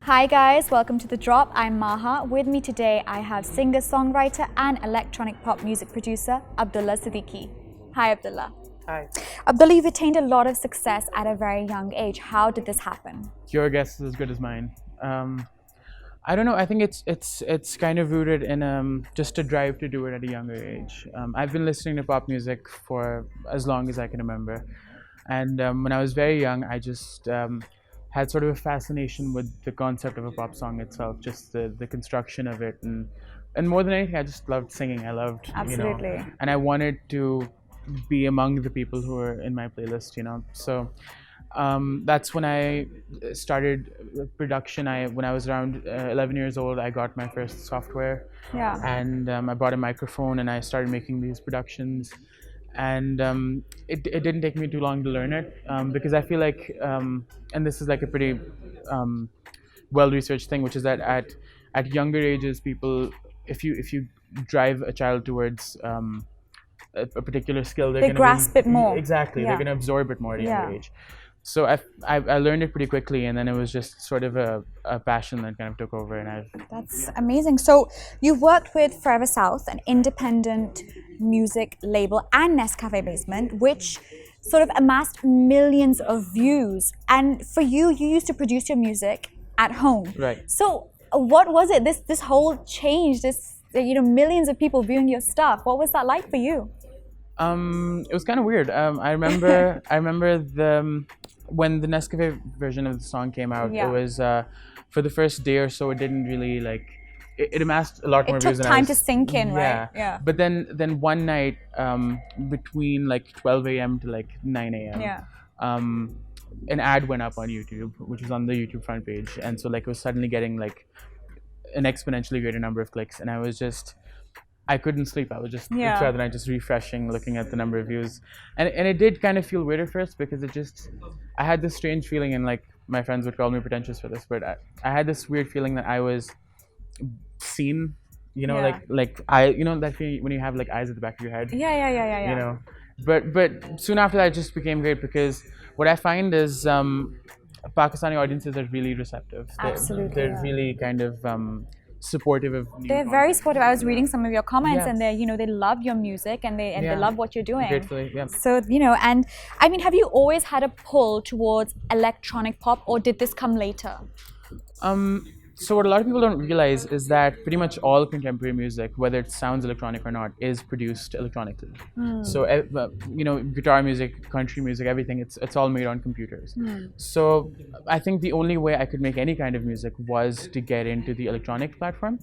Hi guys, welcome to The Drop. I'm Maha. With me today I have singer-songwriter and electronic pop music producer Abdullah Siddiqui. Hi Abdullah. Hi. Abdullah, you've attained a lot of success at a very young age. How did this happen? Your guess is as good as mine. I don't know. I think it's kind of rooted in just a drive to do it at a younger age. I've been listening to pop music for as long as I can remember, and when I was very young, I just had sort of a fascination with the concept of a pop song itself, just the construction of it, and more than anything, I just loved singing. I loved, Absolutely. And I wanted to be among the people who were in my playlist, So that's when I started production. When I was around 11 years old, I got my first software, and I bought a microphone and I started making these productions. And it didn't take me too long to learn it, because I feel like, and this is like a pretty well-researched thing, which is that at younger ages, people, if you drive a child towards a particular skill, they grasp it more. Exactly, they're going to absorb it more at a younger age. So I learned it pretty quickly, and then it was just sort of a passion that kind of took over. And That's amazing. So you've worked with Forever South, an independent music label, and Nescafe Basement, which sort of amassed millions of views. And for you used to produce your music at home. Right. So what was it? This whole change, millions of people viewing your stuff. What was that like for you? It was kind of weird. I remember when the Nescafe version of the song came out, it was for the first day or so, it didn't really it amassed a lot more views. It took time to sink in, right? Yeah. But then one night, between 12 a.m. to 9 a.m. An ad went up on YouTube, which was on the YouTube front page, and so it was suddenly getting an exponentially greater number of clicks, and I couldn't sleep. I was just throughout the night just refreshing, looking at the number of views, and it did kind of feel weird at first, because I had this strange feeling, and my friends would call me pretentious for this, but I had this weird feeling that I was seen, that feeling when you have eyes at the back of your head. Yeah. But soon after that, it just became great, because what I find is Pakistani audiences are really receptive. Absolutely. They're really kind of supportive of new They're content. very supportive. I was reading some of your comments, and they love your music, and they love what you're doing. Gratefully, yeah. So and I mean, have you always had a pull towards electronic pop, or did this come later? So what a lot of people don't realize is that pretty much all contemporary music, whether it sounds electronic or not, is produced electronically. So guitar music, country music, everything, it's all made on computers. So I think the only way I could make any kind of music was to get into the electronic platform.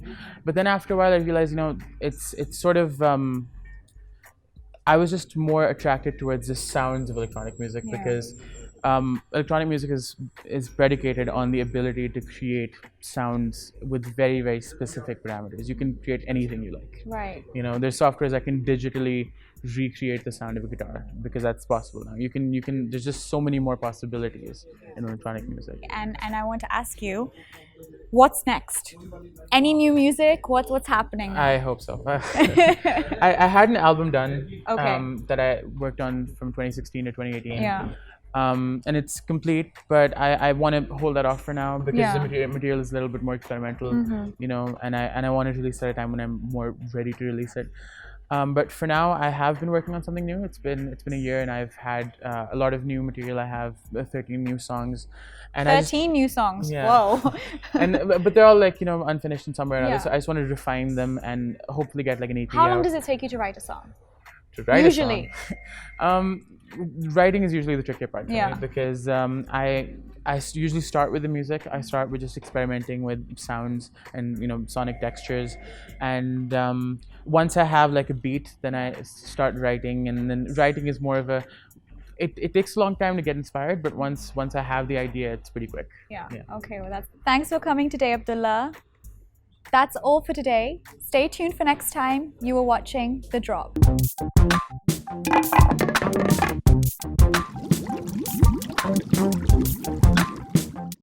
But then after a while, I realized, it's sort of I was just more attracted towards the sounds of electronic music, because electronic music is predicated on the ability to create sounds with very, very specific parameters. You can create anything you like. Right. There's softwares that can digitally recreate the sound of a guitar, because that's possible now. You can. There's just so many more possibilities in electronic music. And I want to ask you, what's next? Any new music? What's happening now? I hope so. I had an album done that I worked on from 2016 to 2018. Yeah. And it's complete, but I want to hold that off for now, because the material is a little bit more experimental, and I want to release it at a time when I'm more ready to release it. But for now, I have been working on something new. It's been a year, and I've had a lot of new material. I have 13 new songs, and 13 new songs. Yeah. Whoa. but they're all unfinished in some way or another. So I just want to refine them and hopefully get an EP. How long does it take you to write a song? To write usually a song? Writing is usually the trickier part for me, because I usually start with the music. I start with just experimenting with sounds and sonic textures, and once I have a beat, then I start writing, and then writing is more of a it takes a long time to get inspired, but once I have the idea, it's pretty quick. Yeah. Okay, well thanks for coming today, Abdullah. That's all for today. Stay tuned for next time. You were watching The Drop.